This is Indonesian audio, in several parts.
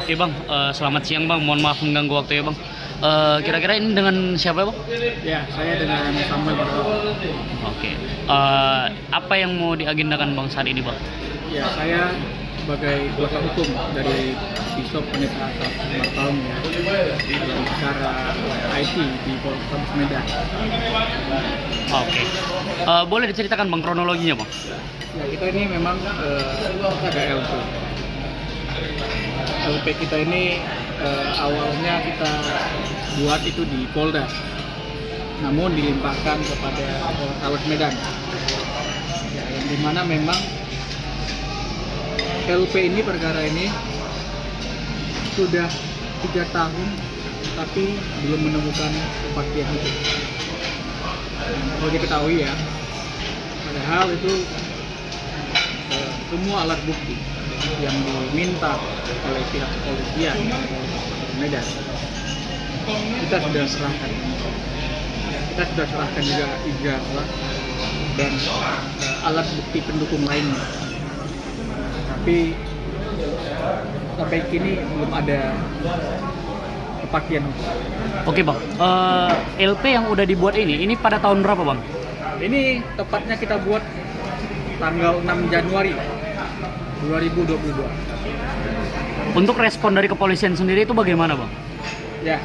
Oke bang, selamat siang bang. Mohon maaf mengganggu waktu ya bang. Kira-kira ini dengan siapa ya bang? Ya, saya dengan Samuel Barok. Oke. Apa yang mau diagendakan bang saat ini bang? Ya, saya sebagai kuasa hukum dari Bishop Pendeta Asaf Martaung ya, dalam acara IT di Polres Medan. Oke. Boleh diceritakan bang kronologinya bang? Ya, kita ini memang ada LP. LP kita ini awalnya kita buat itu di Polda, namun dilimpahkan kepada Polres Medan. Ya, yang dimana memang LP ini, perkara ini sudah 3 tahun tapi belum menemukan kepastian hukum. Kalau diketahui ya, padahal itu semua alat bukti yang diminta oleh pihak kepolisian Medan kita sudah serahkan. Kita sudah serahkan juga ijazah dan alat bukti pendukung lainnya. Tapi sampai kini belum ada kepastian hukum. Oke bang. LP yang udah dibuat ini pada tahun berapa bang? Ini tepatnya kita buat tanggal 6 Januari 2022. Untuk respon dari kepolisian sendiri itu bagaimana bang? Ya,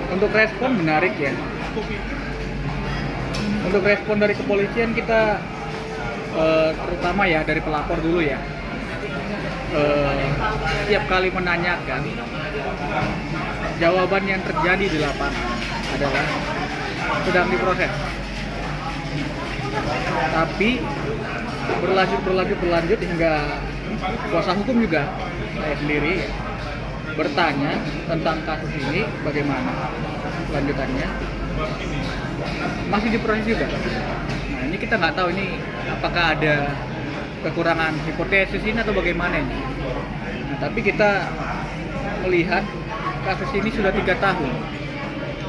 untuk respon menarik ya. Untuk respon dari kepolisian kita terutama ya dari pelapor dulu ya. Setiap kali menanyakan, jawaban yang terjadi di lapangan adalah sedang diproses. Tapi berlanjut hingga kuasa hukum juga saya sendiri bertanya tentang kasus ini bagaimana lanjutannya, masih diproses juga. Nah, ini kita nggak tahu ini apakah ada kekurangan hipotesis ini atau bagaimana ini. Nah, tapi kita melihat kasus ini sudah 3 tahun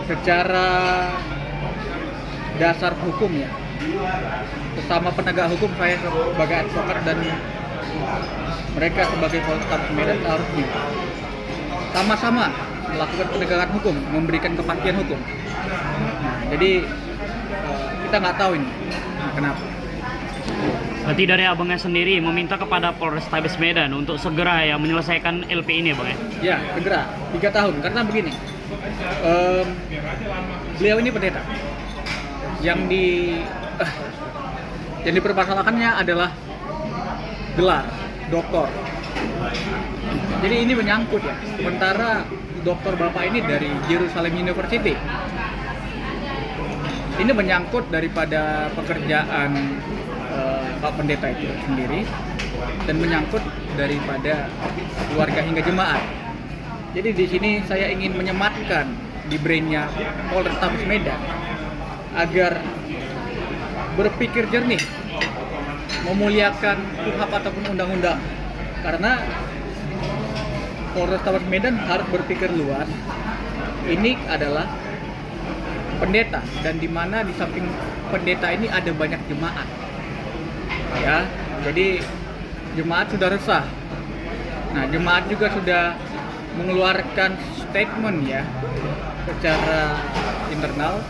secara dasar hukum ya. Bersama penegak hukum, saya sebagai advokat dan mereka sebagai Polres Medan harusnya sama-sama melakukan penegakan hukum, memberikan kepastian hukum. Nah, jadi kita nggak tahu ini kenapa. Berarti dari abangnya sendiri meminta kepada Polrestabes Medan untuk segera ya menyelesaikan LP ini ya bang ya? Ya, segera 3 tahun karena begini, beliau ini pendeta yang dipermasalahkannya adalah gelar doktor. Jadi ini menyangkut ya. Sementara doktor bapak ini dari Jerusalem University. Ini menyangkut daripada pekerjaan Pak Pendeta itu sendiri dan menyangkut daripada keluarga hingga jemaat. Jadi di sini saya ingin menyematkan di brainnya Polrestabes Medan agar berpikir jernih, memuliakan KUHP ataupun undang-undang. Karena Polrestabes Medan harus berpikir luas. Ini adalah pendeta dan di mana di samping pendeta ini ada banyak jemaat. Ya, jadi jemaat sudah resah. Nah, jemaat juga sudah mengeluarkan statement ya secara internal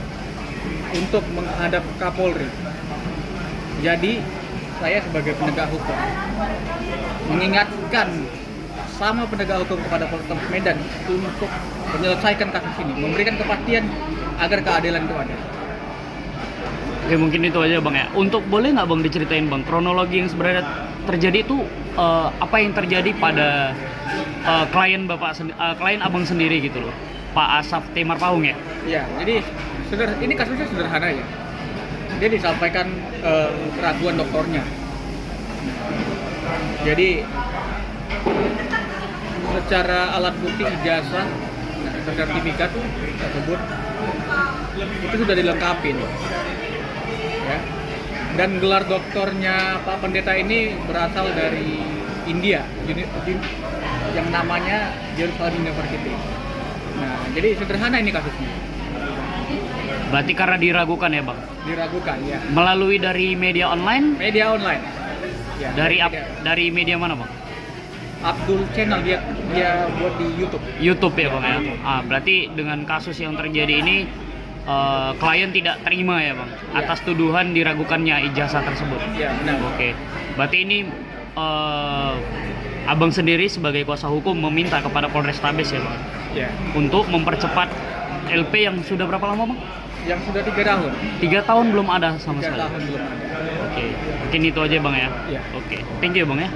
untuk menghadap Kapolri. Jadi saya sebagai penegak hukum mengingatkan sama penegak hukum kepada Polres Medan untuk menyelesaikan kasus ini, memberikan kepastian agar keadilan itu ada. Oke, mungkin itu aja bang ya. Untuk boleh nggak bang diceritain bang kronologi yang sebenarnya terjadi itu apa yang terjadi pada klien klien abang sendiri gitu loh, Pak Asaf T. Martaung ya? Ya, jadi ini kasusnya sederhana ya. Dia disampaikan keraguan doktornya. Jadi secara alat bukti ijazah sertifikat tersebut itu sudah dilengkapi ya. Dan gelar doktornya Pak Pendeta ini berasal dari India, yang namanya Jerusalem University. Nah, jadi sederhana ini kasusnya. Berarti karena diragukan ya bang? Diragukan ya. Melalui dari media online? Media online. Ya, dari media mana bang? Abdul Channel, dia dia buat di YouTube. YouTube ya bang ya. Berarti dengan kasus yang terjadi ini klien tidak terima ya bang atas tuduhan diragukannya ijazah tersebut. Ya benar. Oke. Berarti ini abang sendiri sebagai kuasa hukum meminta kepada Polrestabes ya bang Ya. untuk mempercepat LP yang sudah berapa lama bang? Yang sudah 3 tahun. 3 tahun belum ada sama 3 sekali. tahun belum ada. Oke. Mungkin itu aja bang ya. Ya. Oke. Thank you bang ya.